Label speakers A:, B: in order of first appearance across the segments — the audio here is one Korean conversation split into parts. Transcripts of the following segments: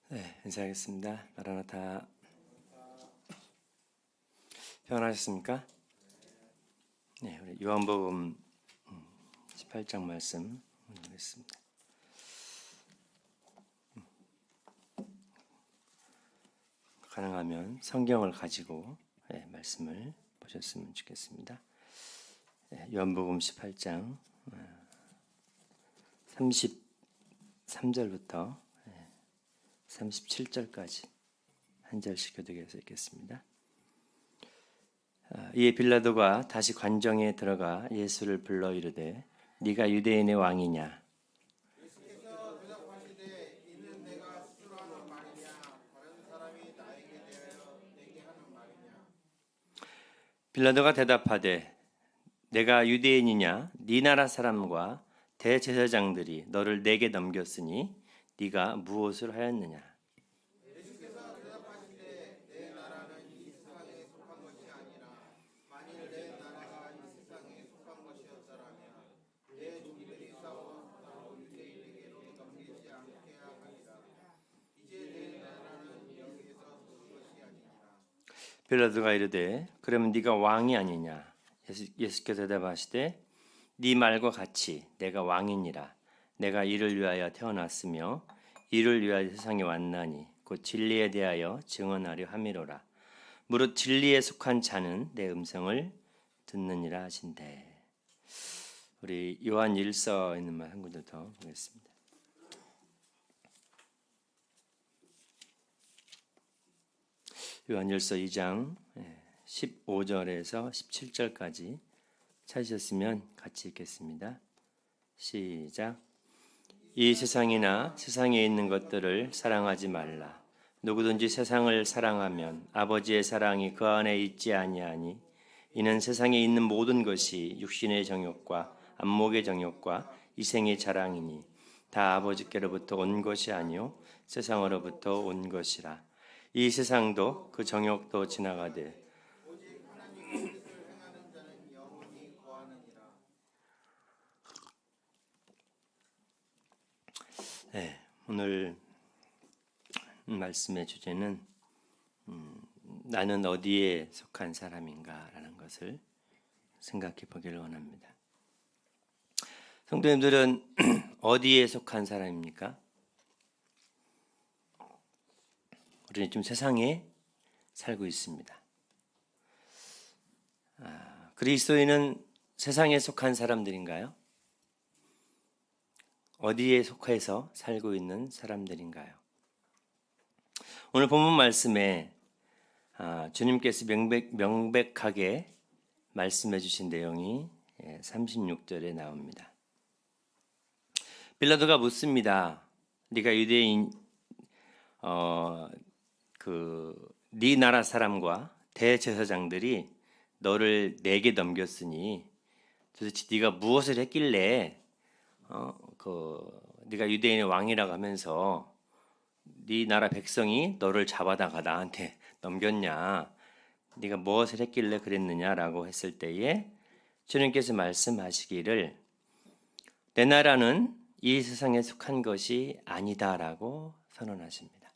A: 네, 인사하겠습니다. 마라나타. 평안하셨습니까? 네, 우리 요한복음 18장 말씀 보겠습니다. 가능하면 성경을 가지고 말씀을 보셨으면 좋겠습니다. 요한복음 18장 33절부터 37절까지 한 절씩 교독해서 읽겠습니다. 이에 빌라도가 다시 관정에 들어가 예수를 불러 이르되 네가 유대인의 왕이냐?
B: 예수께서 대답하시되 이는 내가 스스로 하는 말이냐 다른 사람이 나에게 대하여 내게 하는 말이냐.
A: 빌라도가 대답하되 내가 유대인이냐? 네 나라 사람과 대제사장들이 너를 내게 넘겼으니 네가 무엇을 하였느냐?
B: 예수께서 대답하시되 내 나라는 이 세상에 속한 것이 아니라 만일 내 나라가 이 세상에 속한 것이었더라면 내 종들이 싸워 나로 유대인에게로 넘기지 않게 하리라. 이제 내 나라는 여기에서 그 것이 아니니라.
A: 빌라도가 이르되 그러면 네가 왕이 아니냐? 예수께서 대답하시되 네 말과 같이 내가 왕이니라. 내가 이를 위하여 태어났으며 이를 위하여 세상에 왔나니 곧 진리에 대하여 증언하려 함이로라. 무릇 진리에 속한 자는 내 음성을 듣느니라 하신대. 우리 요한 1서 있는 말 한 군데 더 보겠습니다. 요한 1서 2장 15절에서 17절까지 찾으셨으면 같이 읽겠습니다. 시작. 이 세상이나 세상에 있는 것들을 사랑하지 말라. 누구든지 세상을 사랑하면 아버지의 사랑이 그 안에 있지 아니하니 이는 세상에 있는 모든 것이 육신의 정욕과 안목의 정욕과 이생의 자랑이니 다 아버지께로부터 온 것이 아니요 세상으로부터 온 것이라. 이 세상도 그 정욕도 지나가되
B: 오직 하나님의 뜻을 행하는 자는 영원히 거하느니라.
A: 오늘 말씀의 주제는 나는 어디에 속한 사람인가라는 것을 생각해 보기를 원합니다. 성도님들은 어디에 속한 사람입니까? 우리는 지금 세상에 살고 있습니다. 그리스도인은 세상에 속한 사람들인가요? 어디에 속해서 살고 있는 사람들인가요? 오늘 본문 말씀에 주님께서 명백하게 말씀해 주신 내용이 36절에 나옵니다. 빌라도가 묻습니다. 네가 유대인 네 나라 사람과 대제사장들이 너를 내게 넘겼으니 도대체 네가 무엇을 했길래 네가 유대인의 왕이라고 하면서 네 나라 백성이 너를 잡아다가 나한테 넘겼냐? 네가 무엇을 했길래 그랬느냐라고 했을 때에 주님께서 말씀하시기를 내 나라는 이 세상에 속한 것이 아니다라고 선언하십니다.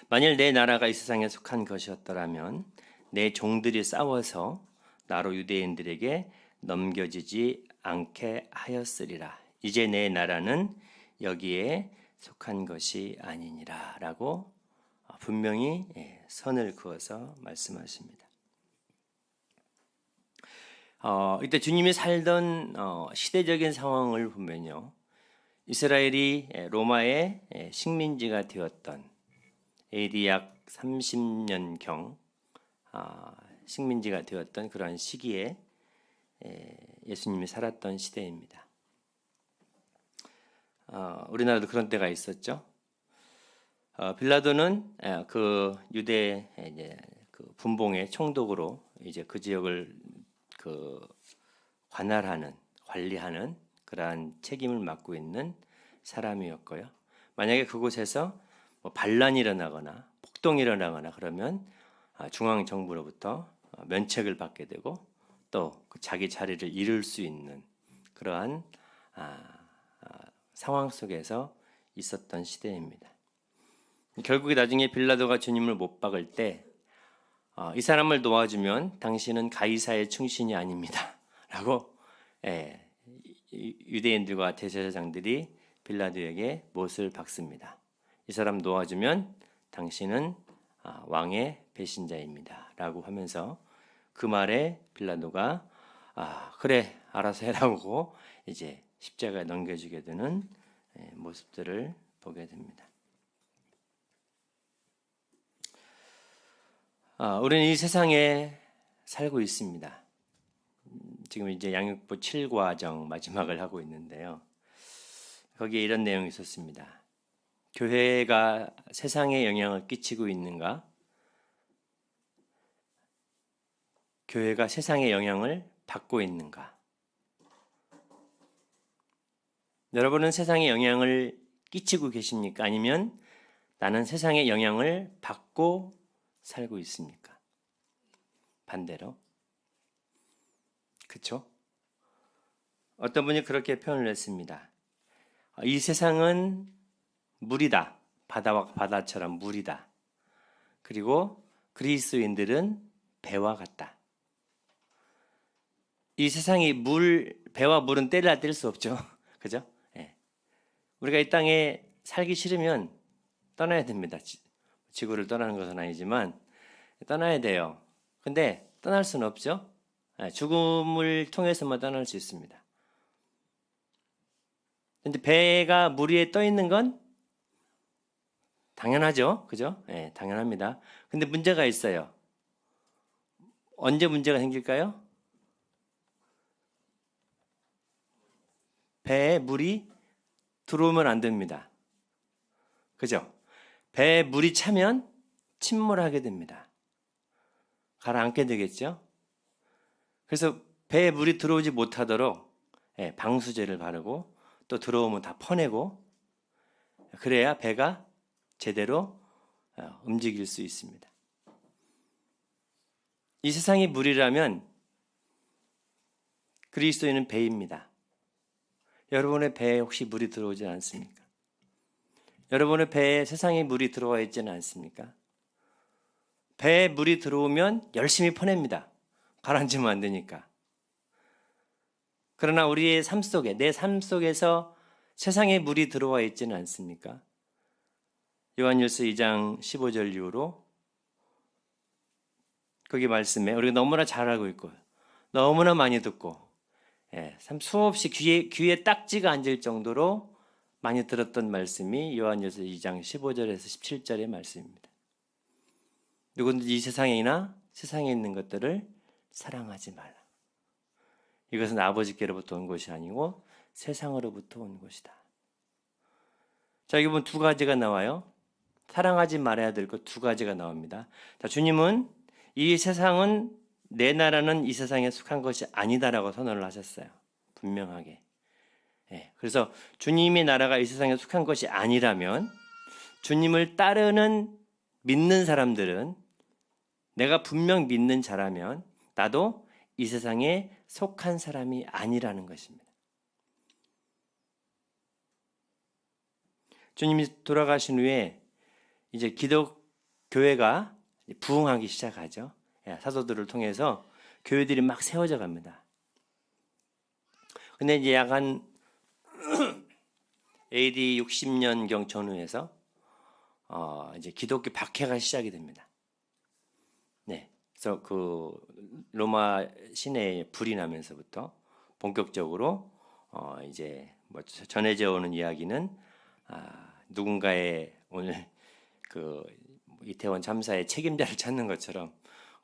A: 만일 내 나라가 이 세상에 속한 것이었더라면 내 종들이 싸워서 나로 유대인들에게 넘겨지지 않게 하였으리라. 이제 내 나라는 여기에 속한 것이 아니니라 라고 분명히 선을 그어서 말씀하십니다. 이때 주님이 살던 시대적인 상황을 보면요, 이스라엘이 로마의 식민지가 되었던 AD 약 30년경 식민지가 되었던 그러한 시기에 예수님이 살았던 시대입니다. 우리나라도 그런 때가 있었죠. 빌라도는 그 유대 그 분봉의 총독으로 이제 그 지역을 관리하는 그러한 책임을 맡고 있는 사람이었고요. 만약에 그곳에서 반란이 일어나거나 폭동이 일어나거나 그러면 중앙 정부로부터 면책을 받게 되고 또 그 자기 자리를 잃을 수 있는 그러한 상황 속에서 있었던 시대입니다. 결국에 나중에 빌라도가 주님을 못 박을 때 이 사람을 놓아주면 당신은 가이사의 충신이 아닙니다. 라고 유대인들과 대제사장들이 빌라도에게 못을 박습니다. 이 사람 놓아주면 당신은 왕의 배신자입니다. 라고 하면서 그 말에 빌라도가 그래 알아서 해라고 이제 십자가에 넘겨주게 되는 모습들을 보게 됩니다. 우리는 이 세상에 살고 있습니다. 지금 이제 양육부 7과정 마지막을 하고 있는데요. 거기에 이런 내용이 있었습니다. 교회가 세상에 영향을 끼치고 있는가? 교회가 세상에 영향을 받고 있는가? 여러분은 세상에 영향을 끼치고 계십니까? 아니면 나는 세상에 영향을 받고 살고 있습니까? 반대로. 그렇죠? 어떤 분이 그렇게 표현을 했습니다. 이 세상은 물이다. 바다와 바다처럼 물이다. 그리고 그리스도인들은 배와 같다. 이 세상이 배와 물은 떼려 뗄 수 없죠. 그죠? 예. 우리가 이 땅에 살기 싫으면 떠나야 됩니다. 지구를 떠나는 것은 아니지만 떠나야 돼요. 근데 떠날 수는 없죠. 죽음을 통해서만 떠날 수 있습니다. 근데 배가 물 위에 떠 있는 건 당연하죠. 그죠? 네, 당연합니다. 근데 문제가 있어요. 언제 문제가 생길까요? 배에 물이 들어오면 안 됩니다. 그죠? 배에 물이 차면 침몰하게 됩니다. 가라앉게 되겠죠? 그래서 배에 물이 들어오지 못하도록 방수제를 바르고 또 들어오면 다 퍼내고 그래야 배가 제대로 움직일 수 있습니다. 이 세상이 물이라면 그리스도인은 배입니다. 여러분의 배에 혹시 물이 들어오지 않습니까? 여러분의 배에 세상에 물이 들어와 있지는 않습니까? 배에 물이 들어오면 열심히 퍼냅니다. 가라앉으면 안 되니까. 그러나 우리의 삶 속에, 내 삶 속에서 세상에 물이 들어와 있지는 않습니까? 요한일서 2장 15절 이후로 거기 말씀에 우리가 너무나 잘 알고 있고 너무나 많이 듣고 참 수없이 귀에 딱지가 앉을 정도로 많이 들었던 말씀이 요한일서 2장 15절에서 17절의 말씀입니다. 누구든지 이 세상이나 세상에 있는 것들을 사랑하지 말라. 이것은 아버지께로부터 온 것이 아니고 세상으로부터 온 것이다. 자, 여기 보면 두 가지가 나와요. 사랑하지 말아야 될 것 두 가지가 나옵니다. 자, 주님은 이 세상은 내 나라는 이 세상에 속한 것이 아니다라고 선언을 하셨어요. 분명하게. 그래서 주님의 나라가 이 세상에 속한 것이 아니라면 주님을 따르는 믿는 사람들은 내가 분명 믿는 자라면 나도 이 세상에 속한 사람이 아니라는 것입니다. 주님이 돌아가신 후에 이제 기독교회가 부흥하기 시작하죠. 사도들을 통해서 교회들이 막 세워져 갑니다. 근데 이제 약 한 AD 60년경 전후에서 이제 기독교 박해가 시작이 됩니다. 네, 그래서 그 로마 시내에 불이 나면서부터 본격적으로 이제 뭐 전해져 오는 이야기는 누군가의 오늘 그 이태원 참사의 책임자를 찾는 것처럼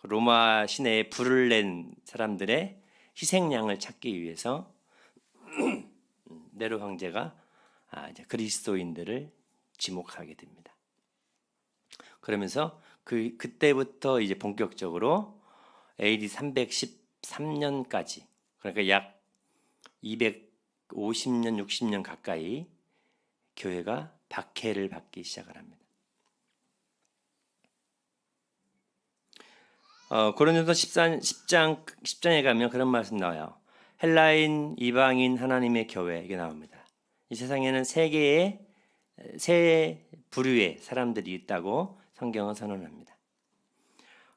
A: 로마 시내에 불을 낸 사람들의 희생양을 찾기 위해서 네로 황제가 이제 그리스도인들을 지목하게 됩니다. 그러면서 그때부터 이제 본격적으로 AD 313년까지 그러니까 약 250년, 60년 가까이 교회가 박해를 받기 시작을 합니다. 고린도서 10장에 가면 그런 말씀 나와요. 헬라인, 이방인, 하나님의 교회 이게 나옵니다. 이 세상에는 세 개의 세 부류의 사람들이 있다고 성경은 선언합니다.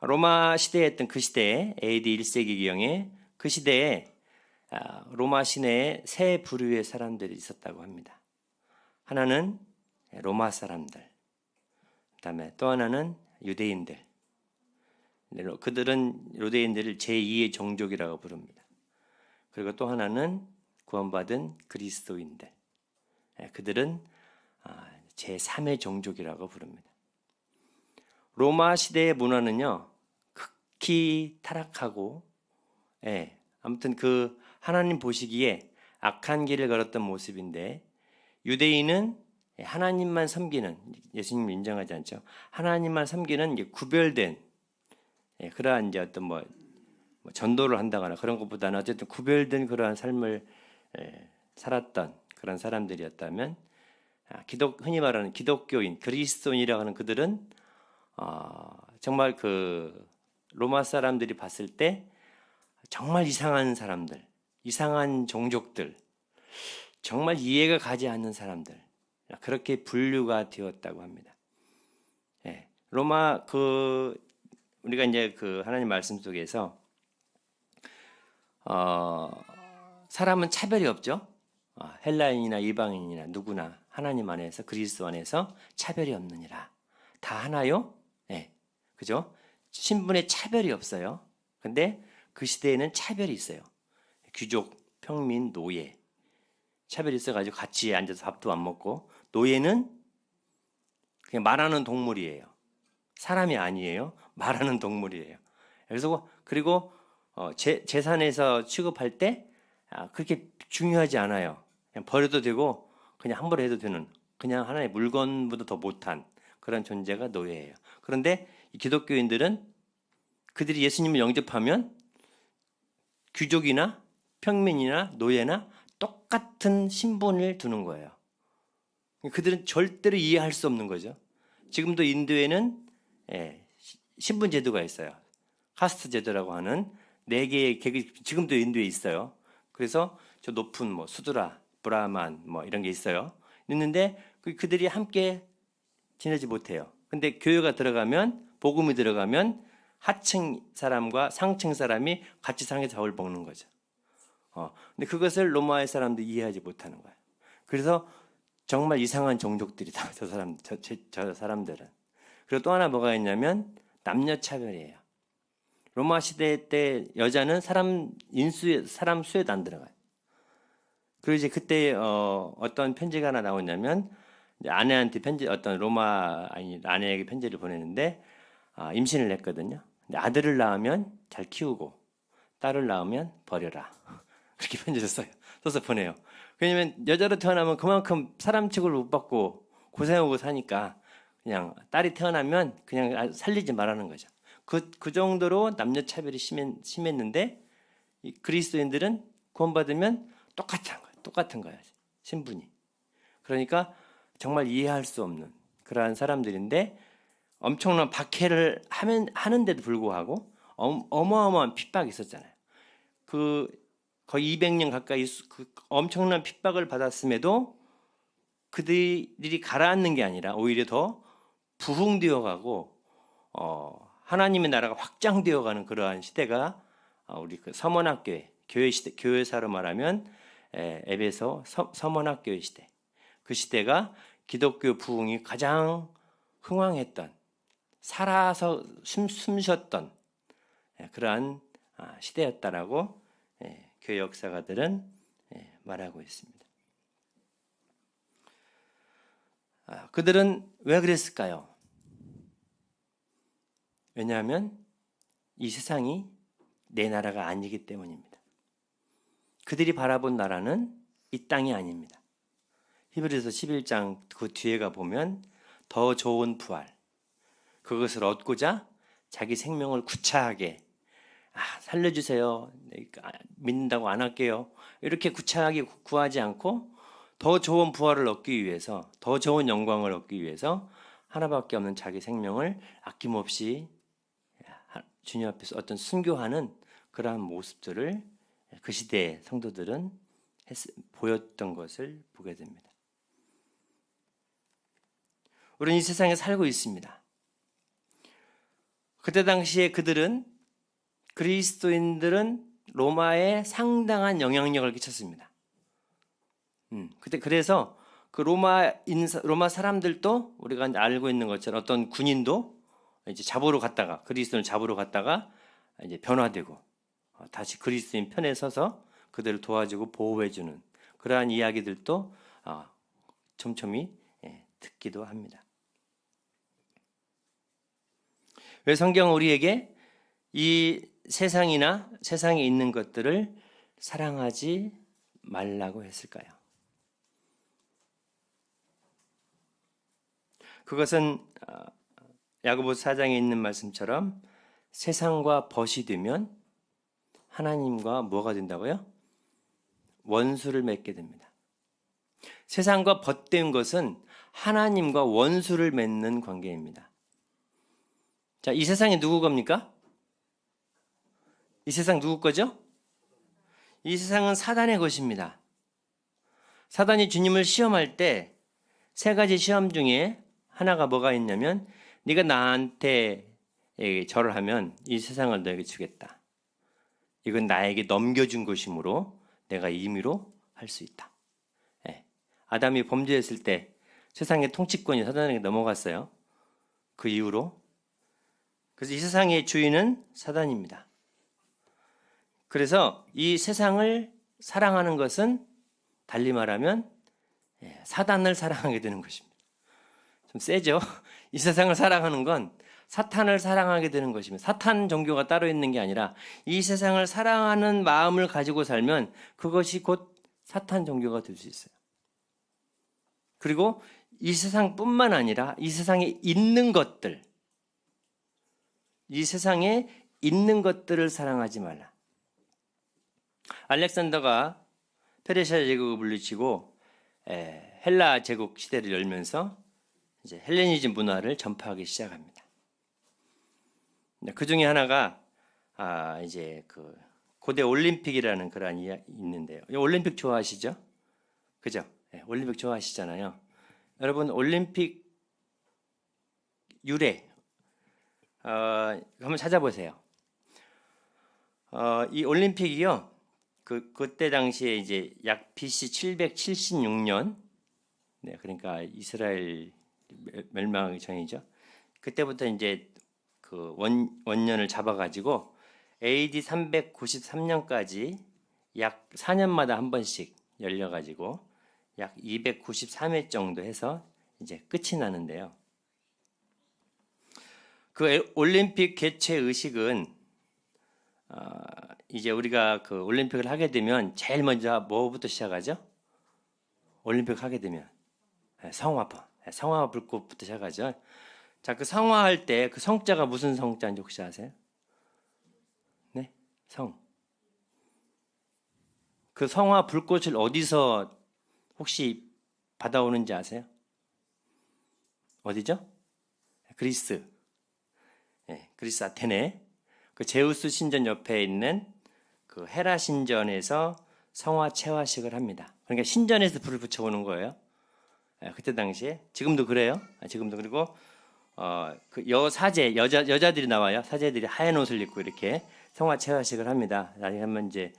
A: 로마 시대에 했던 그 시대에 AD 1세기경에 그 시대에 로마 시내에 세 부류의 사람들이 있었다고 합니다. 하나는 로마 사람들, 그다음에 또 하나는 유대인들. 그들은 유대인들을 제2의 종족이라고 부릅니다. 그리고 또 하나는 구원받은 그리스도인들. 그들은 제3의 종족이라고 부릅니다. 로마 시대의 문화는요, 극히 타락하고, 아무튼 그 하나님 보시기에 악한 길을 걸었던 모습인데, 유대인은 하나님만 섬기는, 예수님 인정하지 않죠. 하나님만 섬기는 이제 구별된 그러한 이제 어떤 뭐 전도를 한다거나 그런 것보다는 어쨌든 구별된 그러한 삶을 살았던 그런 사람들이었다면, 흔히 말하는 기독교인, 그리스도인이라고 하는 그들은 정말 그 로마 사람들이 봤을 때 정말 이상한 사람들, 이상한 종족들, 정말 이해가 가지 않는 사람들, 그렇게 분류가 되었다고 합니다. 로마 우리가 이제 그 하나님 말씀 속에서 사람은 차별이 없죠. 헬라인이나 이방인이나 누구나 하나님 안에서 그리스도 안에서 차별이 없느니라. 다 하나요? 그죠? 신분에 차별이 없어요. 근데 그 시대에는 차별이 있어요. 귀족, 평민, 노예. 차별이 있어가지고 같이 앉아서 밥도 안 먹고, 노예는 그냥 말하는 동물이에요. 사람이 아니에요. 말하는 동물이에요. 그래서 그리고 재산에서 취급할 때 그렇게 중요하지 않아요. 그냥 버려도 되고 그냥 함부로 해도 되는, 그냥 하나의 물건보다 더 못한 그런 존재가 노예예요. 그런데 이 기독교인들은 그들이 예수님을 영접하면 귀족이나 평민이나 노예나 똑같은 신분을 두는 거예요. 그들은 절대로 이해할 수 없는 거죠. 지금도 인도에는 신분 제도가 있어요. 카스트 제도라고 하는 4개의 계급이 지금도 인도에 있어요. 그래서 저 높은 뭐 수드라, 브라만 뭐 이런 게 있어요. 있는데 그들이 함께 지내지 못해요. 근데 교회가 들어가면, 복음이 들어가면 하층 사람과 상층 사람이 같이 상에서 밥을 먹는 거죠. 근데 그것을 로마의 사람들이 이해하지 못하는 거예요. 그래서 정말 이상한 종족들이다. 저 사람들은. 그리고 또 하나 뭐가 있냐면 남녀 차별이에요. 로마 시대 때 여자는 사람 수에도 안 들어가요. 그리고 이제 그때 어떤 편지가 하나 나오냐면, 아내한테 어떤 로마 아내에게 편지를 보내는데, 임신을 했거든요. 근데 아들을 낳으면 잘 키우고 딸을 낳으면 버려라. 그렇게 편지를 써서 보내요. 왜냐면 여자로 태어나면 그만큼 사람 취급을 못 받고 고생하고 사니까 그냥 딸이 태어나면 그냥 살리지 말라는 거죠. 그 정도로 남녀 차별이 심했는데, 이 그리스도인들은 구원받으면 똑같은 거예요. 신분이. 그러니까 정말 이해할 수 없는 그러한 사람들인데, 엄청난 박해를 하는데도 불구하고 어마어마한 핍박이 있었잖아요. 거의 200년 가까이 엄청난 핍박을 받았음에도 그들이 가라앉는 게 아니라 오히려 더 부흥되어 가고 하나님의 나라가 확장되어 가는 그러한 시대가 우리 그 서문학교회, 교회사로 말하면 에베소 서문학교회 시대, 그 시대가 기독교 부흥이 가장 흥왕했던, 살아서 숨쉬었던 그러한 시대였다라고 교회 역사가들은 말하고 있습니다. 그들은 왜 그랬을까요? 왜냐하면 이 세상이 내 나라가 아니기 때문입니다. 그들이 바라본 나라는 이 땅이 아닙니다. 히브리서 11장 그 뒤에가 보면 더 좋은 부활, 그것을 얻고자 자기 생명을 구차하게 살려주세요, 믿는다고 안 할게요, 이렇게 구차하게 구하지 않고 더 좋은 부활을 얻기 위해서, 더 좋은 영광을 얻기 위해서 하나밖에 없는 자기 생명을 아낌없이 주님 앞에서 어떤 순교하는 그러한 모습들을 그 시대의 성도들은 보였던 것을 보게 됩니다. 우리는 이 세상에 살고 있습니다. 그때 당시에 그리스도인들은 로마에 상당한 영향력을 끼쳤습니다. 그래서 그 로마 사람들도 우리가 알고 있는 것처럼 어떤 군인도 이제 그리스도인을 잡으러 갔다가 이제 변화되고 다시 그리스도인 편에 서서 그들을 도와주고 보호해주는 그러한 이야기들도 촘촘히 듣기도 합니다. 왜 성경은 우리에게 이 세상에 있는 것들을 사랑하지 말라고 했을까요? 그것은 야고보서 4장에 있는 말씀처럼 세상과 벗이 되면 하나님과 뭐가 된다고요? 원수를 맺게 됩니다. 세상과 벗된 것은 하나님과 원수를 맺는 관계입니다. 자, 이 세상이 누구 겁니까? 이 세상 누구 거죠? 이 세상은 사단의 것입니다. 사단이 주님을 시험할 때 세 가지 시험 중에 하나가 뭐가 있냐면 네가 나한테 절을 하면 이 세상을 너에게 주겠다. 이건 나에게 넘겨준 것이므로 내가 임의로 할 수 있다. 아담이 범죄했을 때 세상의 통치권이 사단에게 넘어갔어요. 그 이후로. 그래서 이 세상의 주인은 사단입니다. 그래서 이 세상을 사랑하는 것은 달리 말하면 사단을 사랑하게 되는 것입니다. 좀 세죠? 이 세상을 사랑하는 건 사탄을 사랑하게 되는 것입니다. 사탄 종교가 따로 있는 게 아니라 이 세상을 사랑하는 마음을 가지고 살면 그것이 곧 사탄 종교가 될 수 있어요. 그리고 이 세상뿐만 아니라 이 세상에 있는 것들을 사랑하지 말라. 알렉산더가 페르시아 제국을 물리치고 헬라 제국 시대를 열면서 이제 헬레니즘 문화를 전파하기 시작합니다. 그 중에 하나가 이제 그 고대 올림픽이라는 그런 이야기 있는데요. 올림픽 좋아하시죠? 그죠? 올림픽 좋아하시잖아요. 여러분 올림픽 유래 한번 찾아보세요. 이 올림픽이요. 그때 당시에 이제 약 BC 776년, 그러니까 이스라엘 멸망 전이죠. 그때부터 이제 그 원년을 잡아가지고 AD 393년까지 약 4년마다 한 번씩 열려가지고 약 293회 정도 해서 이제 끝이 나는데요. 그 올림픽 개최 의식은 이제 우리가 그 올림픽을 하게 되면 제일 먼저 뭐부터 시작하죠? 올림픽 하게 되면 성화 불꽃부터 시작하죠. 자, 그 성화할 때 그 성자가 무슨 성자인지 혹시 아세요? 네, 성. 그 성화 불꽃을 어디서 혹시 받아오는지 아세요? 어디죠? 그리스. 그리스 아테네. 그 제우스 신전 옆에 있는 그 헤라 신전에서 성화 체화식을 합니다. 그러니까 신전에서 불을 붙여오는 거예요. 그때 당시에 지금도 그래요. 지금도. 그리고 그 여사제 여자들이 나와요. 사제들이 하얀 옷을 입고 이렇게 성화 체화식을 합니다. 나중에 한번 이제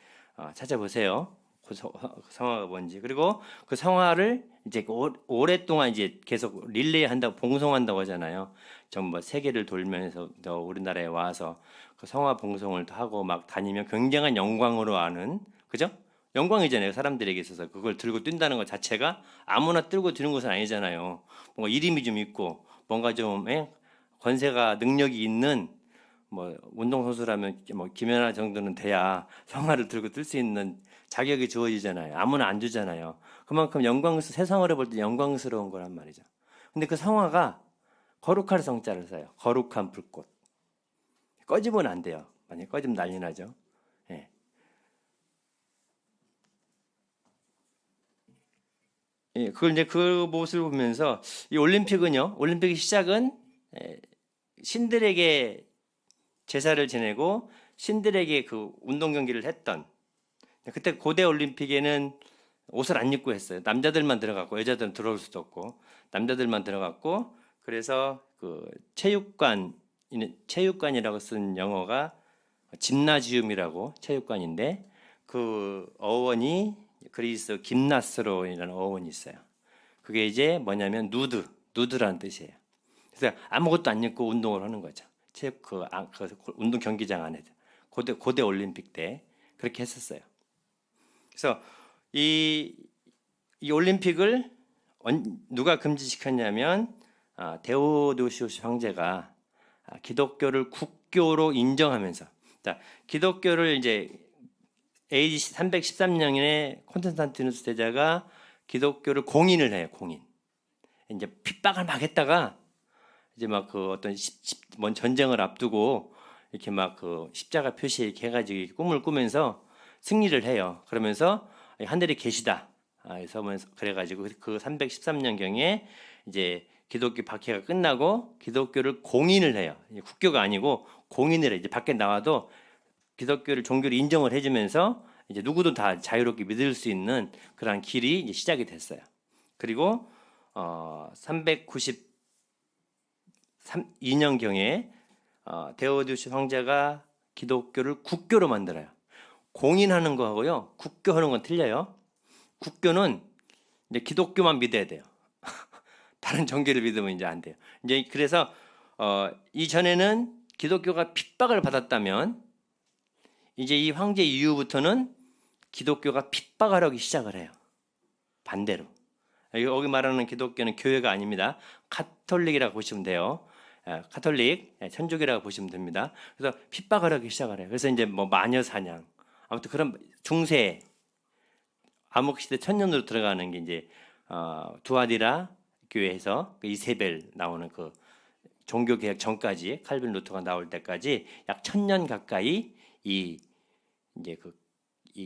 A: 찾아보세요. 그 성화가 뭔지. 그리고 그 성화를 이제 오랫동안 이제 계속 릴레이 한다고 봉송한다고 하잖아요. 전부 세계를 돌면서 우리나라에 와서 그 성화 봉송을 하고 막 다니면 굉장한 영광으로 아는, 그죠? 영광이잖아요. 사람들에게 있어서 그걸 들고 뛴다는 것 자체가 아무나 들고 뛰는 것은 아니잖아요. 뭔가 이름이 좀 있고 뭔가 좀 권세가 능력이 있는 뭐 운동선수라면 뭐 김연아 정도는 돼야 성화를 들고 뛸 수 있는 자격이 주어지잖아요. 아무나 안 주잖아요. 그만큼 세상으로 볼 때 영광스러운 거란 말이죠. 근데 그 성화가 거룩할 성자를 써요. 거룩한 불꽃. 꺼지면 안 돼요. 만약에 꺼지면 난리 나죠. 그걸 이제 그 모습을 보면서 이 올림픽의 시작은 신들에게 제사를 지내고 신들에게 그 운동 경기를 했던, 그때 고대 올림픽에는 옷을 안 입고 했어요. 남자들만 들어갔고 여자들은 들어올 수도 없고 남자들만 들어갔고 그래서 그 체육관이라고 쓴 영어가 짐나지움이라고 체육관인데 그 어원이 그리스 김나스로이라는 어원이 있어요. 그게 이제 뭐냐면 누드라는 뜻이에요. 그래서 아무것도 안 입고 운동을 하는 거죠. 그 운동 경기장 안에 고대 올림픽 때 그렇게 했었어요. 그래서 이 올림픽을 누가 금지시켰냐면 데오도시우스 황제가 기독교를 국교로 인정하면서, 기독교를 이제 AD 313년에 콘스탄티누스 대제가 기독교를 공인을 해요. 공인. 이제 핍박을 막 했다가 이제 막 그 어떤 뭔 전쟁을 앞두고 이렇게 막 그 십자가 표시 이렇게 해가지고 꿈을 꾸면서 승리를 해요. 그러면서 하늘에 계시다. 그래가지고 그 313년경에 이제 기독교 박해가 끝나고 기독교를 공인을 해요. 국교가 아니고 공인을 해. 이제 밖에 나와도 기독교를 종교를 인정을 해주면서 이제 누구도 다 자유롭게 믿을 수 있는 그런 길이 이제 시작이 됐어요. 그리고 392년경에 데오디우스 황제가 기독교를 국교로 만들어요. 공인하는 거하고요, 국교하는 건 틀려요. 국교는 이제 기독교만 믿어야 돼요. 다른 종교를 믿으면 이제 안 돼요. 이제 그래서 이전에는 기독교가 핍박을 받았다면 이제 이 황제 이후부터는 기독교가 핍박하려기 시작을 해요. 반대로. 여기 말하는 기독교는 교회가 아닙니다. 카톨릭이라고 보시면 돼요. 카톨릭, 천주교라고 보시면 됩니다. 그래서 핍박을 하기 시작을 해요. 그래서 이제 뭐 마녀 사냥, 아무튼 그런 중세 암흑시대 천년으로 들어가는 게 이제 두아디라 교회에서 그 이세벨 나오는 그 종교개혁 전까지 칼빈 루터가 나올 때까지 약 1000년 가까이 이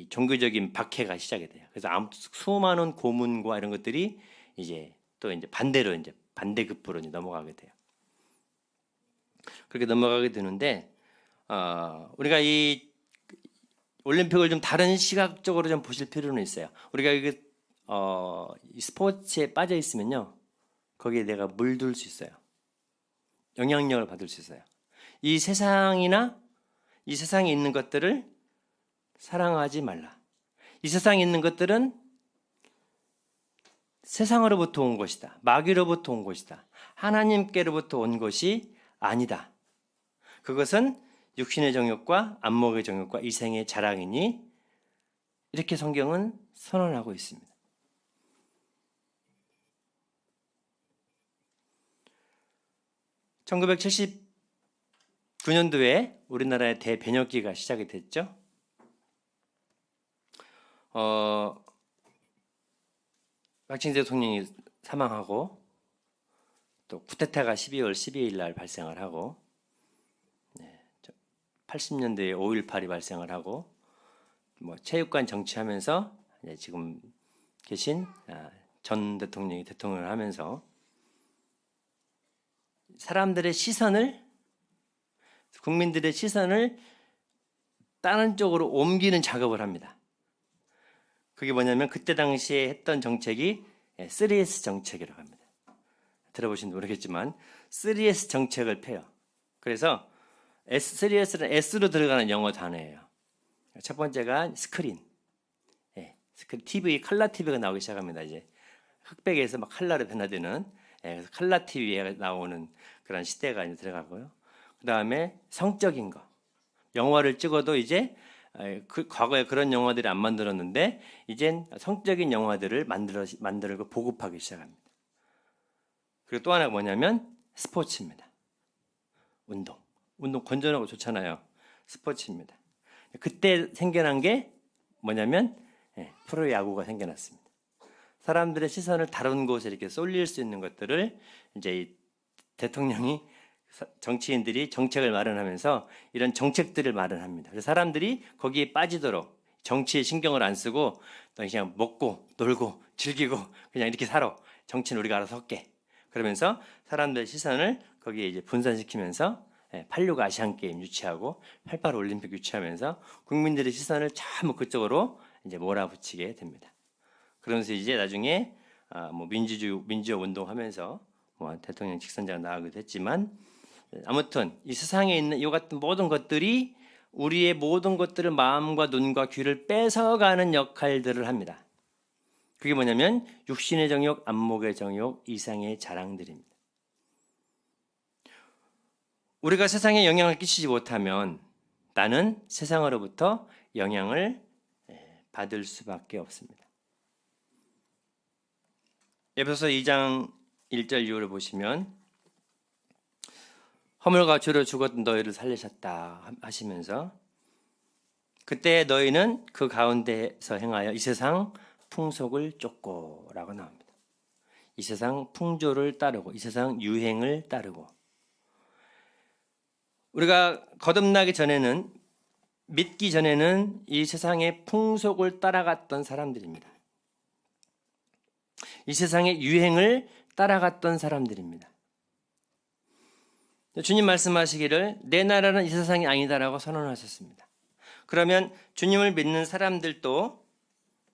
A: 종교적인 박해가 시작이 돼요. 그래서 아무튼 수많은 고문과 이런 것들이 이제 또 이제 반대로 이제 반대급부로 이제 넘어가게 돼요. 그렇게 넘어가게 되는데 우리가 이 올림픽을 좀 다른 시각적으로 좀 보실 필요는 있어요. 우리가 이 스포츠에 빠져 있으면요, 거기에 내가 물들 수 있어요. 영향력을 받을 수 있어요. 이 세상이나 이 세상에 있는 것들을 사랑하지 말라. 이 세상에 있는 것들은 세상으로부터 온 것이다. 마귀로부터 온 것이다. 하나님께로부터 온 것이 아니다. 그것은 육신의 정욕과 안목의 정욕과 이생의 자랑이니, 이렇게 성경은 선언하고 있습니다. (1979년도에) 우리나라의 대변혁기가 시작이 됐죠. 박정희 대통령이 사망하고 또 쿠데타가 12월 12일 날 발생을 하고 80년대에 5.18이 발생을 하고 뭐 체육관 정치하면서 지금 계신 전 대통령이 대통령을 하면서 사람들의 시선을, 국민들의 시선을 다른 쪽으로 옮기는 작업을 합니다. 그게 뭐냐면 그때 당시에 했던 정책이 3S 정책이라고 합니다. 들어보신 모르겠지만 3S 정책을 펴요. 그래서 3S는 S로 들어가는 영어 단어예요. 첫 번째가 스크린, TV, 컬러 TV가 나오기 시작합니다. 이제 흑백에서 막 컬러로 변화되는, 그래서 컬러 TV에 나오는 그런 시대가 이제 들어가고요. 그 다음에 성적인 거, 영화를 찍어도 이제 과거에 그런 영화들이 안 만들었는데 이젠 성적인 영화들을 만들고 보급하기 시작합니다. 그리고 또 하나가 뭐냐면 스포츠입니다. 운동 건전하고 좋잖아요. 스포츠입니다. 그때 생겨난 게 뭐냐면 프로야구가 생겨났습니다. 사람들의 시선을 다른 곳에 이렇게 쏠릴 수 있는 것들을 이제 대통령이, 정치인들이 정책을 마련하면서 이런 정책들을 마련합니다. 그래서 사람들이 거기에 빠지도록 정치에 신경을 안 쓰고 그냥 먹고 놀고 즐기고 그냥 이렇게 살아. 정치는 우리가 알아서 할게. 그러면서 사람들의 시선을 거기에 이제 분산시키면서 86 아시안 게임 유치하고 88 올림픽 유치하면서 국민들의 시선을 전부 그쪽으로 이제 몰아붙이게 됩니다. 그러면서 이제 나중에 민주화 운동하면서 뭐 대통령 직선제가 나오기도 했지만 아무튼 이 세상에 있는 이 같은 모든 것들이 우리의 모든 것들을 마음과 눈과 귀를 뺏어가는 역할들을 합니다. 그게 뭐냐면 육신의 정욕, 안목의 정욕, 이상의 자랑들입니다. 우리가 세상에 영향을 끼치지 못하면 나는 세상으로부터 영향을 받을 수밖에 없습니다. 에베소서 2장 1절 이후를 보시면 허물과 죄로 죽었던 너희를 살리셨다 하시면서 그때 너희는 그 가운데서 행하여 이 세상 풍속을 쫓고 라고 나옵니다. 이 세상 풍조를 따르고 이 세상 유행을 따르고 우리가 거듭나기 전에는 믿기 전에는 이 세상의 풍속을 따라갔던 사람들입니다. 이 세상의 유행을 따라갔던 사람들입니다. 주님 말씀하시기를 내 나라는 이 세상이 아니다라고 선언하셨습니다. 그러면 주님을 믿는 사람들도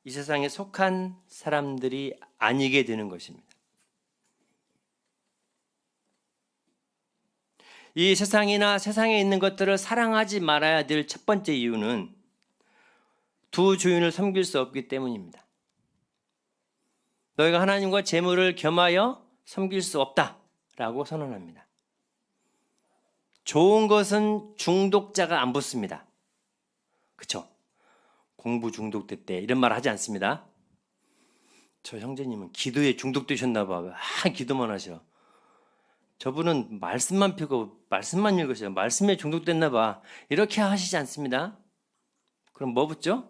A: 이 세상에 속한 사람들이 아니게 되는 것입니다. 이 세상이나 세상에 있는 것들을 사랑하지 말아야 될 첫 번째 이유는 두 주인을 섬길 수 없기 때문입니다. 너희가 하나님과 재물을 겸하여 섬길 수 없다라고 선언합니다. 좋은 것은 중독자가 안 붙습니다. 그렇죠? 공부 중독됐대 이런 말 하지 않습니다. 저 형제님은 기도에 중독되셨나 봐. 기도만 하셔. 저분은 말씀만 펴고 말씀만 읽으셔요. 말씀에 중독됐나 봐. 이렇게 하시지 않습니다. 그럼 뭐 붙죠?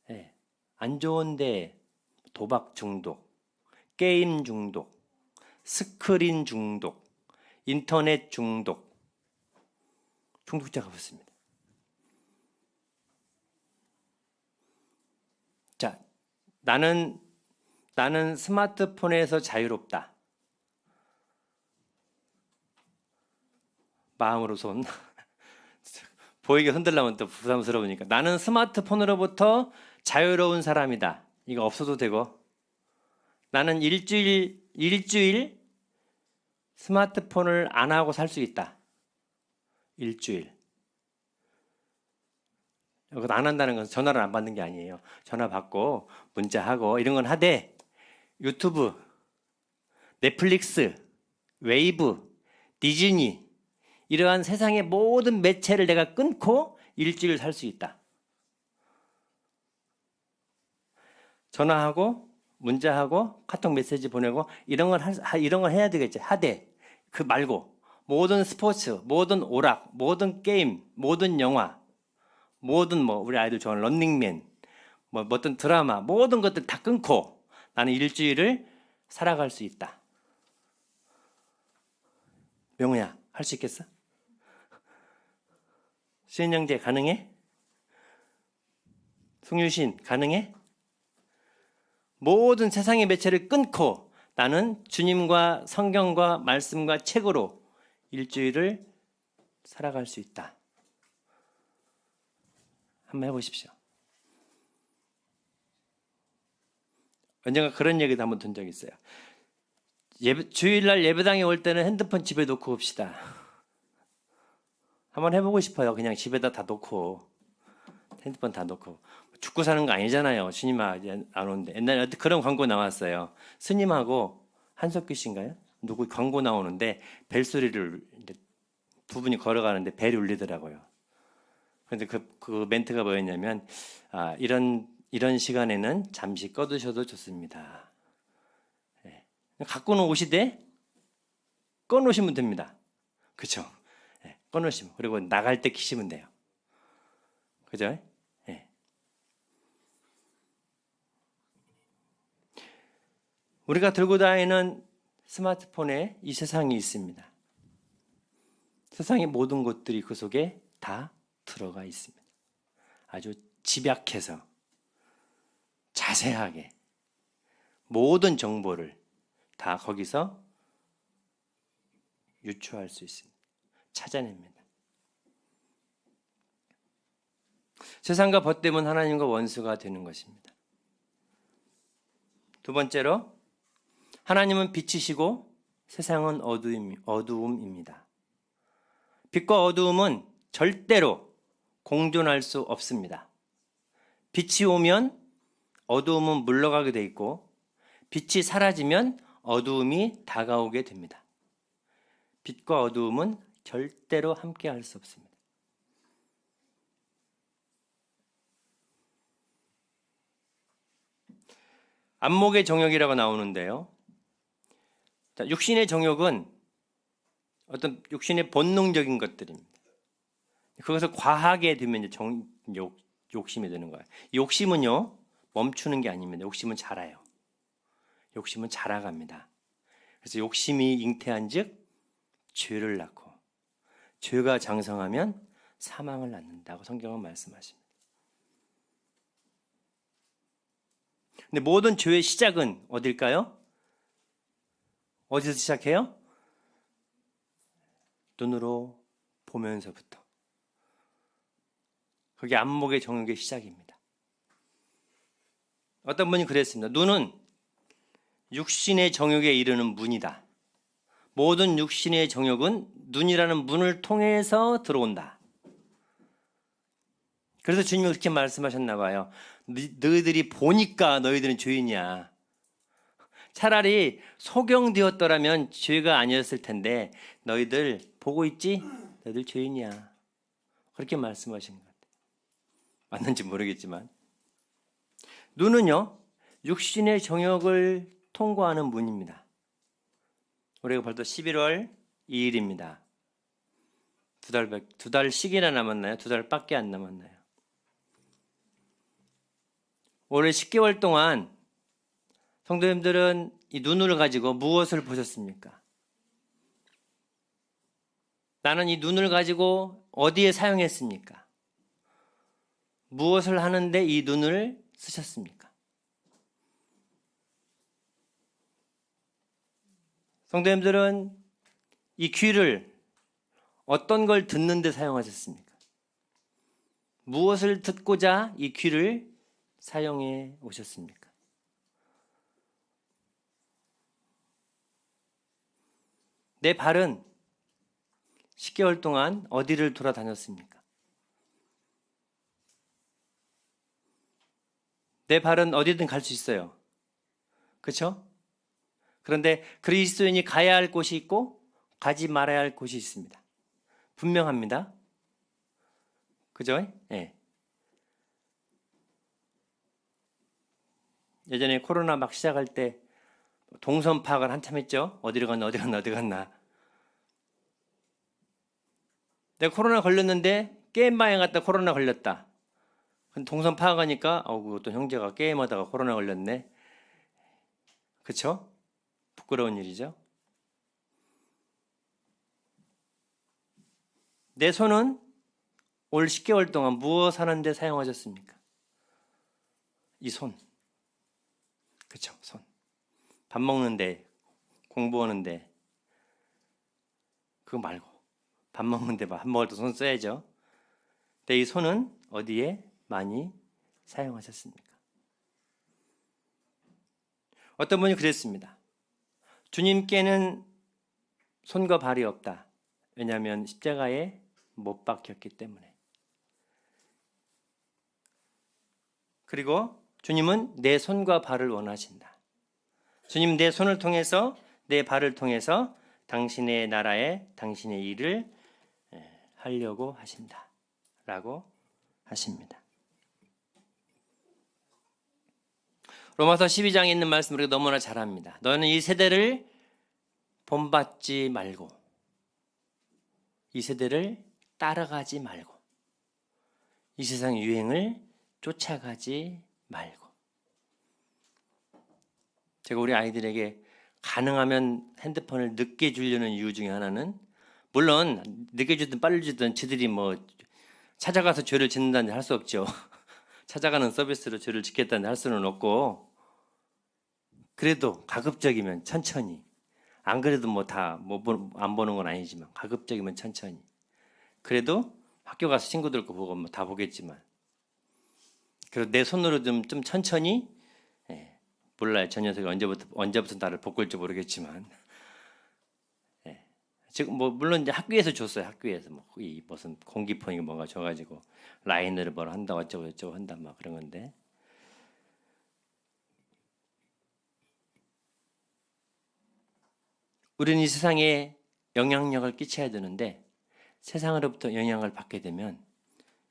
A: 네. 안 좋은데 도박 중독, 게임 중독, 스크린 중독, 인터넷 중독, 중독자가 붙습니다. 자, 나는 스마트폰에서 자유롭다. 마음으로 손. 보이게 흔들려면 또 부담스러우니까. 나는 스마트폰으로부터 자유로운 사람이다. 이거 없어도 되고. 나는 일주일 스마트폰을 안 하고 살 수 있다. 일주일. 이거 안 한다는 건 전화를 안 받는 게 아니에요. 전화 받고 문자하고 이런 건 하되 유튜브, 넷플릭스, 웨이브, 디즈니 이러한 세상의 모든 매체를 내가 끊고 일주일 살 수 있다. 전화하고 문자하고 카톡 메시지 보내고 이런 걸 해야 되겠지. 하되 그 말고 모든 스포츠, 모든 오락, 모든 게임, 모든 영화, 모든 우리 아이들 좋아하는 런닝맨, 어떤 드라마, 모든 것들 다 끊고 나는 일주일을 살아갈 수 있다. 명우야, 할 수 있겠어? 수현 형제 가능해? 송유신 가능해? 모든 세상의 매체를 끊고 나는 주님과 성경과 말씀과 책으로 일주일을 살아갈 수 있다. 한번 해보십시오. 언젠가 그런 얘기도 한번 든 적이 있어요. 주일날 예배당에 올 때는 핸드폰 집에 놓고 옵시다. 한번 해보고 싶어요. 그냥 집에다 다 놓고 핸드폰 다 놓고 죽고 사는 거 아니잖아요. 주님아 안 오는데 옛날에 그런 광고 나왔어요. 스님하고 한석규 씨인가요? 누구 광고 나오는데 벨소리를 두 분이 걸어가는데 벨이 울리더라고요. 그런데 그 멘트가 뭐였냐면 이런 시간에는 잠시 꺼두셔도 좋습니다. 네. 갖고는 오시되 꺼놓으시면 됩니다. 그렇죠? 네. 꺼놓으시면 그리고 나갈 때 키시면 돼요. 그죠? 네. 우리가 들고 다니는 스마트폰에 이 세상이 있습니다. 세상의 모든 것들이 그 속에 다 들어가 있습니다. 아주 집약해서 자세하게 모든 정보를 다 거기서 유추할 수 있습니다. 찾아냅니다. 세상과 벗되면 하나님과 원수가 되는 것입니다. 두 번째로 하나님은 빛이시고 세상은 어두움입니다. 빛과 어두움은 절대로 공존할 수 없습니다. 빛이 오면 어두움은 물러가게 돼 있고 빛이 사라지면 어두움이 다가오게 됩니다. 빛과 어두움은 절대로 함께 할 수 없습니다. 안목의 정욕이라고 나오는데요. 육신의 정욕은 어떤 육신의 본능적인 것들입니다. 그것을 과하게 되면 이제 욕심이 되는 거예요. 욕심은요, 멈추는 게 아닙니다. 욕심은 자라요. 욕심은 자라갑니다. 그래서 욕심이 잉태한 즉 죄를 낳고 죄가 장성하면 사망을 낳는다고 성경은 말씀하십니다. 근데 모든 죄의 시작은 어딜까요? 어디서 시작해요? 눈으로 보면서부터. 그게 안목의 정욕의 시작입니다. 어떤 분이 그랬습니다. 눈은 육신의 정욕에 이르는 문이다. 모든 육신의 정욕은 눈이라는 문을 통해서 들어온다. 그래서 주님이 그렇게 말씀하셨나 봐요. 너희들이 보니까 너희들은 죄인이야. 차라리 소경되었더라면 죄가 아니었을 텐데 너희들 보고 있지? 너희들 죄인이야. 그렇게 말씀하신 것 같아요. 맞는지 모르겠지만 눈은요, 육신의 정욕을 통과하는 문입니다. 우리가 벌써 11월 2일입니다. 두 달씩이나 남았나요? 2달밖에 안 남았나요? 올해 10개월 동안 성도님들은 이 눈을 가지고 무엇을 보셨습니까? 나는 이 눈을 가지고 어디에 사용했습니까? 무엇을 하는데 이 눈을 쓰셨습니까? 성도님들은 이 귀를 어떤 걸 듣는 데 사용하셨습니까? 무엇을 듣고자 이 귀를 사용해 오셨습니까? 내 발은 10개월 동안 어디를 돌아다녔습니까? 내 발은 어디든 갈 수 있어요. 그렇죠? 그런데 그리스도인이 가야 할 곳이 있고 가지 말아야 할 곳이 있습니다. 분명합니다. 그죠? 네. 예전에 코로나 막 시작할 때 동선 파악을 한참 했죠. 어디로 갔나 어디 갔나 어디 갔나. 내가 코로나 걸렸는데 게임방에 갔다 코로나 걸렸다. 동선 파악하니까 어떤 형제가 게임하다가 코로나 걸렸네. 그렇죠? 부끄러운 일이죠. 내 손은 올 10개월 동안 무엇 하는데 사용하셨습니까? 이 손. 그렇죠? 손. 밥 먹는데, 공부하는데, 그거 말고 밥 먹는데 밥 먹을 때 손 써야죠. 근데 이 손은 어디에 많이 사용하셨습니까? 어떤 분이 그랬습니다. 주님께는 손과 발이 없다. 왜냐하면 십자가에 못 박혔기 때문에. 그리고 주님은 내 손과 발을 원하신다. 주님 내 손을 통해서 내 발을 통해서 당신의 나라에 당신의 일을 하려고 하신다. 라고 하십니다. 로마서 12장에 있는 말씀을 우리가 너무나 잘 압니다. 너는 이 세대를 본받지 말고 이 세대를 따라가지 말고 이 세상 유행을 쫓아가지 말고. 제가 우리 아이들에게 가능하면 핸드폰을 늦게 주려는 이유 중에 하나는, 물론 늦게 주든 빨리 주든 지들이 뭐 찾아가서 죄를 짓는다는 할 수 없죠. 찾아가는 서비스로 죄를 짓겠다는 할 수는 없고, 그래도 가급적이면 천천히, 안 그래도 뭐 다 안 보는 건 아니지만 가급적이면 천천히, 그래도 학교 가서 친구들 거 보고 뭐 다 보겠지만, 그래도 내 손으로 좀 천천히 몰라요. 저 녀석이 언제부터 나를 바꿀지 모르겠지만. 예. 지금 뭐 물론 이제 학교에서 줬어요. 학교에서 뭐 이 무슨 공기폰이 뭔가 줘가지고 라인을 뭘 한다 어쩌고 저쩌고 한다 막 그런 건데. 우리는 이 세상에 영향력을 끼쳐야 되는데 세상으로부터 영향을 받게 되면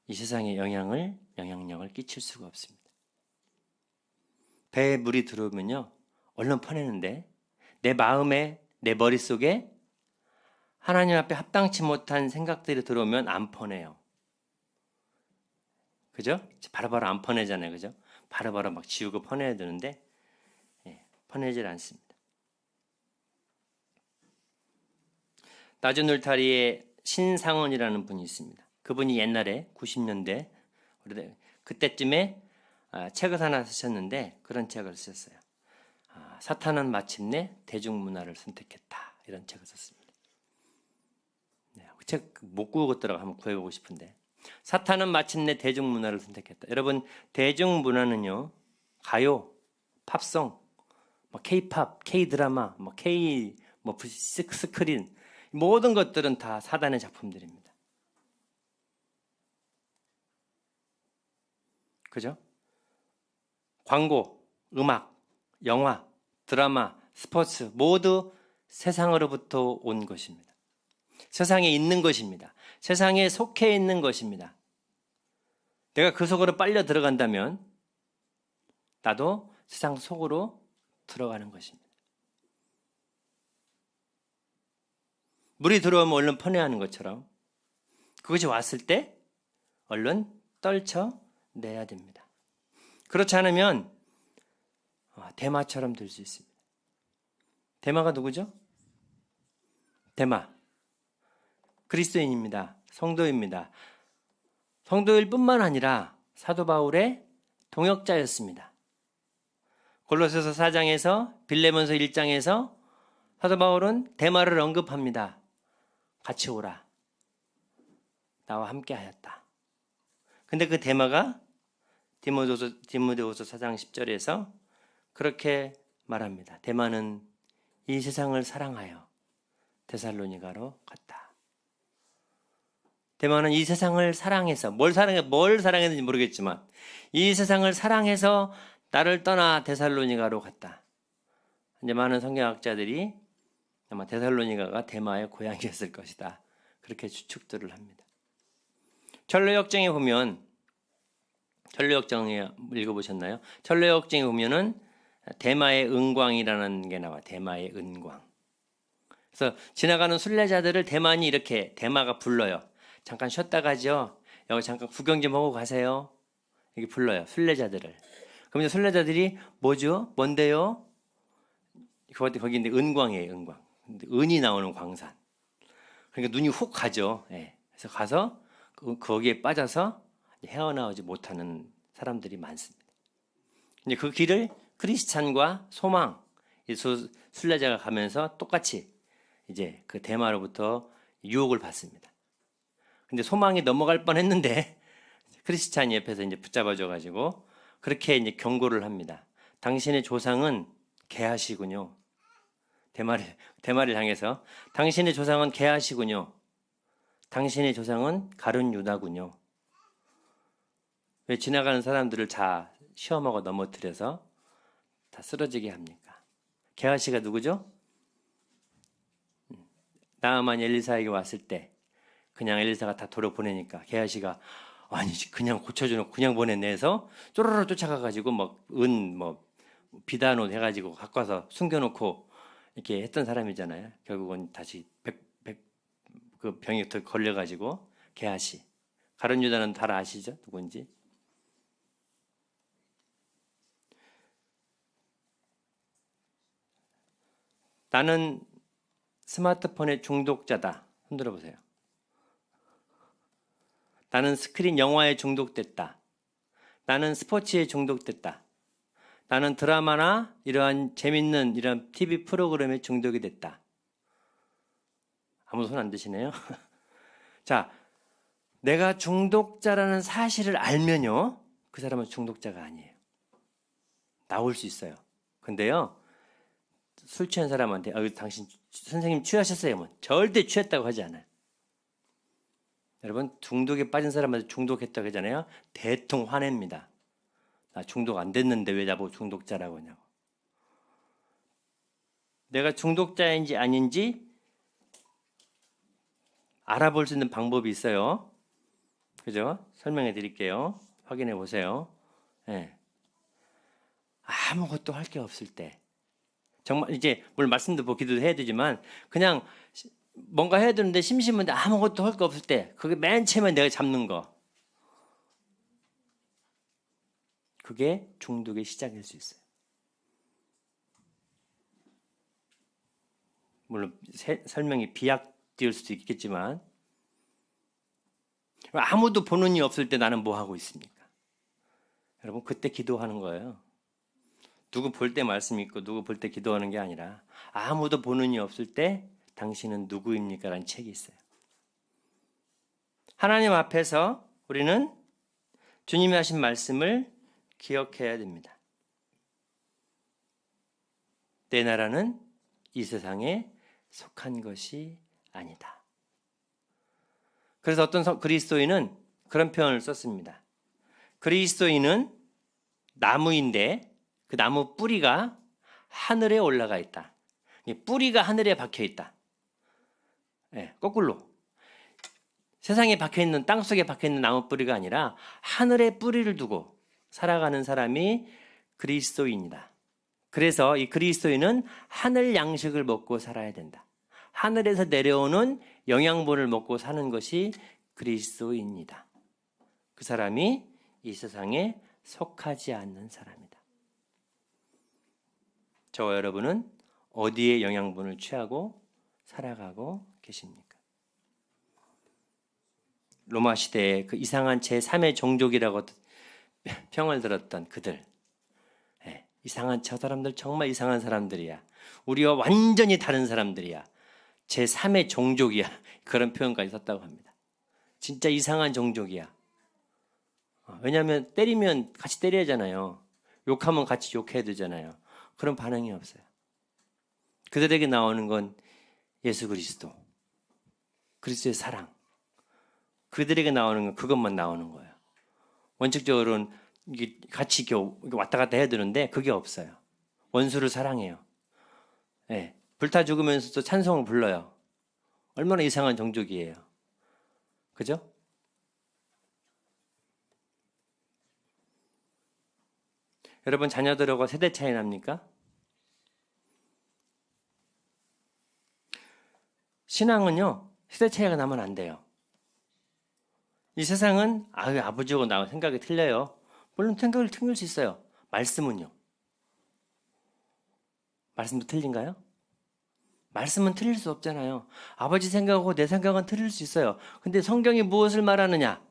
A: 이 세상에 영향력을 끼칠 수가 없습니다. 배에 물이 들어오면요 얼른 퍼내는데 내 마음에 내 머릿속에 하나님 앞에 합당치 못한 생각들이 들어오면 안 퍼내요. 그죠? 바로바로 안 퍼내잖아요. 그죠? 바로바로 막 지우고 퍼내야 되는데 퍼내질 않습니다. 낮은 울타리에 신상원이라는 분이 있습니다. 그분이 옛날에 90년대 그때쯤에 책을 하나 쓰셨는데 그런 책을 쓰셨어요. 사탄은 마침내 대중문화를 선택했다. 이런 책을 썼습니다. 그 책 못 구하겠더라고 한번 구해보고 싶은데 사탄은 마침내 대중문화를 선택했다. 여러분 대중문화는요 가요, 팝송, 뭐 K-팝, K-드라마, 뭐 K 뭐 스크린 모든 것들은 다 사단의 작품들입니다. 그죠? 광고, 음악, 영화, 드라마, 스포츠 모두 세상으로부터 온 것입니다. 세상에 있는 것입니다. 세상에 속해 있는 것입니다. 내가 그 속으로 빨려 들어간다면 나도 세상 속으로 들어가는 것입니다. 물이 들어오면 얼른 퍼내야 하는 것처럼 그것이 왔을 때 얼른 떨쳐내야 됩니다. 그렇지 않으면 대마처럼 될 수 있습니다. 대마가 누구죠? 대마 그리스도인입니다. 성도입니다. 성도일 뿐만 아니라 사도 바울의 동역자였습니다. 골로새서 4장에서 빌레몬서 1장에서 사도 바울은 대마를 언급합니다. 같이 오라. 나와 함께 하였다. 근데 그 대마가 디모데후서 4장 10절에서 그렇게 말합니다. 대마는 이 세상을 사랑하여 데살로니가로 갔다. 대마는 이 세상을 사랑해서 뭘 사랑했는지 모르겠지만 이 세상을 사랑해서 나를 떠나 데살로니가로 갔다. 이제 많은 성경학자들이 아마 데살로니가가 대마의 고향이었을 것이다. 그렇게 추측들을 합니다. 철로역정에 보면 철로역정에 읽어보셨나요? 철로역정에 보면은 대마의 은광이라는 게 나와. 대마의 은광. 그래서 지나가는 순례자들을 대마가 불러요. 잠깐 쉬었다 가죠. 여기 잠깐 구경 좀 하고 가세요. 이렇게 불러요. 순례자들을. 그러면 순례자들이 뭐죠? 뭔데요? 거기 이제 은광이에요. 은광. 은이 나오는 광산. 그러니까 눈이 훅 가죠. 그래서 가서 거기에 빠져서 헤어나오지 못하는 사람들이 많습니다. 이제 그 길을 크리스찬과 소망, 순례자가 가면서 똑같이 이제 그 대마로부터 유혹을 받습니다. 근데 소망이 넘어갈 뻔했는데 크리스찬이 옆에서 이제 붙잡아줘가지고 그렇게 이제 경고를 합니다. 당신의 조상은 개하시군요. 대마를 향해서 당신의 조상은 개하시군요. 당신의 조상은 가룟 유다군요. 왜 지나가는 사람들을 다 시험하고 넘어뜨려서 다 쓰러지게 합니까? 게하시가 누구죠? 나아만 엘리사에게 왔을 때 그냥 엘리사가 다 돌아보내니까 게하시가 아니 그냥 고쳐주는 그냥 보냈네 해서 쪼르르 쫓아가가지고 비단옷 해가지고 갖고 와서 숨겨놓고 이렇게 했던 사람이잖아요. 결국은 다시 그 병이 걸려가지고 게하시. 가룟 유다는 다 아시죠? 누군지. 나는 스마트폰의 중독자다. 흔들어 보세요. 나는 스크린 영화에 중독됐다. 나는 스포츠에 중독됐다. 나는 드라마나 이러한 재밌는 이런 TV 프로그램에 중독이 됐다. 아무도 손 안 드시네요. 자, 내가 중독자라는 사실을 알면요. 그 사람은 중독자가 아니에요. 나올 수 있어요. 근데요, 술 취한 사람한테 당신 선생님 취하셨어요? 뭐 절대 취했다고 하지 않아요. 여러분, 중독에 빠진 사람한테 중독했다고 하잖아요. 대통 화냅니다. 나 중독 안 됐는데 왜 나보고 중독자라고 하냐고. 내가 중독자인지 아닌지 알아볼 수 있는 방법이 있어요. 그죠? 설명해 드릴게요. 확인해 보세요. 네. 아무것도 할 게 없을 때. 정말 이제 물론 말씀도 보기도 해야 되지만 그냥 뭔가 해야 되는데 심심한데 아무것도 할 거 없을 때 그게 맨 처음에 내가 잡는 거. 그게 중독의 시작일 수 있어요. 물론 설명이 비약될 수도 있겠지만 아무도 보는 이 없을 때 나는 뭐 하고 있습니까? 여러분 그때 기도하는 거예요. 누구 볼 때 말씀 읽고 누구 볼 때 기도하는 게 아니라 아무도 보는 이 없을 때 당신은 누구입니까? 라는 책이 있어요. 하나님 앞에서 우리는 주님이 하신 말씀을 기억해야 됩니다. 내 나라는 이 세상에 속한 것이 아니다. 그래서 어떤 그리스도인은 그런 표현을 썼습니다. 그리스도인은 나무인데 그 나무 뿌리가 하늘에 올라가 있다. 뿌리가 하늘에 박혀 있다. 네, 거꾸로. 세상에 박혀 있는 땅 속에 박혀 있는 나무 뿌리가 아니라 하늘에 뿌리를 두고 살아가는 사람이 그리스도인이다. 그래서 이 그리스도인은 하늘 양식을 먹고 살아야 된다. 하늘에서 내려오는 영양분을 먹고 사는 것이 그리스도인이다. 그 사람이 이 세상에 속하지 않는 사람이다. 저와 여러분은 어디에 영양분을 취하고 살아가고 계십니까? 로마 시대에 그 이상한 제3의 종족이라고 평을 들었던 그들, 이상한 저 사람들 정말 이상한 사람들이야. 우리와 완전히 다른 사람들이야. 제3의 종족이야. 그런 표현까지 썼다고 합니다. 진짜 이상한 종족이야. 왜냐하면 때리면 같이 때려야 하잖아요. 욕하면 같이 욕해야 되잖아요. 그런 반응이 없어요. 그들에게 나오는 건 예수 그리스도, 그리스도의 사랑. 그들에게 나오는 건 그것만 나오는 거예요. 원칙적으로는 같이 이렇게 왔다 갔다 해야 되는데 그게 없어요. 원수를 사랑해요. 네. 불타 죽으면서도 찬송을 불러요. 얼마나 이상한 종족이에요. 그죠? 여러분 자녀들하고 세대 차이 납니까? 신앙은요 세대 차이가 나면 안 돼요. 이 세상은 아버지하고 나하고 생각이 틀려요. 물론 생각을 틀릴 수 있어요. 말씀은요? 말씀도 틀린가요? 말씀은 틀릴 수 없잖아요. 아버지 생각하고 내 생각은 틀릴 수 있어요. 근데 성경이 무엇을 말하느냐?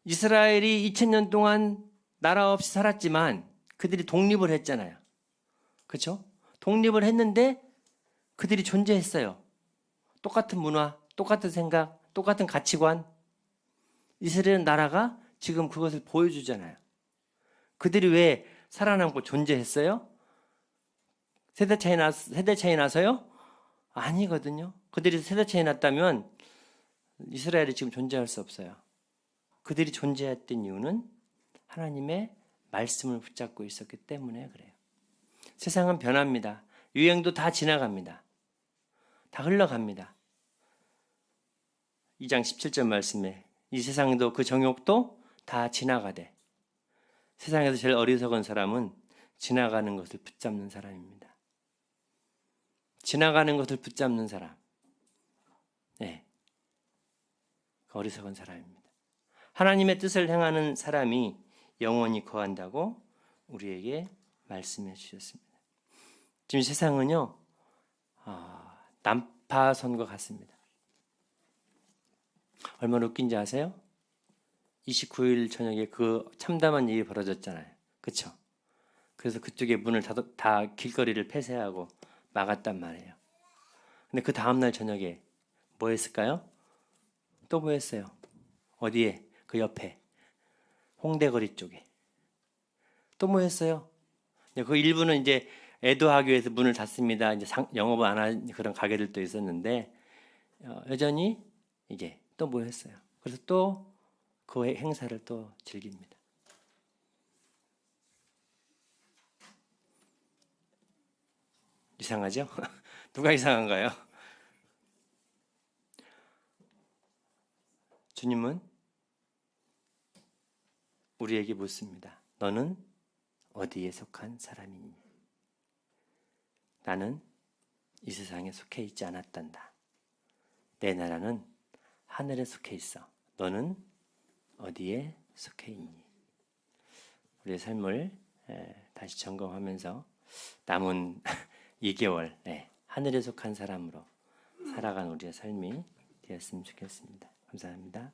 A: 이스라엘이 2000년 동안 나라 없이 살았지만 그들이 독립을 했잖아요. 그렇죠? 독립을 했는데 그들이 존재했어요. 똑같은 문화, 똑같은 생각, 똑같은 가치관. 이스라엘 나라가 지금 그것을 보여주잖아요. 그들이 왜 살아남고 존재했어요? 세대 차이 나서요? 아니거든요. 그들이 세대 차이 났다면 이스라엘이 지금 존재할 수 없어요. 그들이 존재했던 이유는 하나님의 말씀을 붙잡고 있었기 때문에 그래요. 세상은 변합니다. 유행도 다 지나갑니다. 다 흘러갑니다. 2장 17절 말씀에 이 세상도 그 정욕도 다 지나가되 세상에서 제일 어리석은 사람은 지나가는 것을 붙잡는 사람입니다. 지나가는 것을 붙잡는 사람. 네. 어리석은 사람입니다. 하나님의 뜻을 행하는 사람이 영원히 거한다고 우리에게 말씀해 주셨습니다. 지금 세상은요, 난파선과 같습니다. 얼마나 웃긴지 아세요? 29일 저녁에 그 참담한 일이 벌어졌잖아요. 그렇죠? 그래서 그쪽에 문을 다 길거리를 폐쇄하고 막았단 말이에요. 근데 그 다음날 저녁에 뭐 했을까요? 또 뭐 했어요? 어디에? 그 옆에 홍대거리 쪽에. 또 뭐 했어요? 근데 그 일부는 이제 애도하기 위해서 문을 닫습니다. 이제 영업을 안 한 그런 가게들도 있었는데 여전히 이제 또 모였어요. 그래서 또 그 행사를 또 즐깁니다. 이상하죠? 누가 이상한가요? 주님은 우리에게 묻습니다. 너는 어디에 속한 사람이니? 나는 이 세상에 속해 있지 않았단다. 내 나라는 하늘에 속해 있어. 너는 어디에 속해 있니? 우리의 삶을 다시 점검하면서 남은 2개월 하늘에 속한 사람으로 살아간 우리의 삶이 되었으면 좋겠습니다. 감사합니다.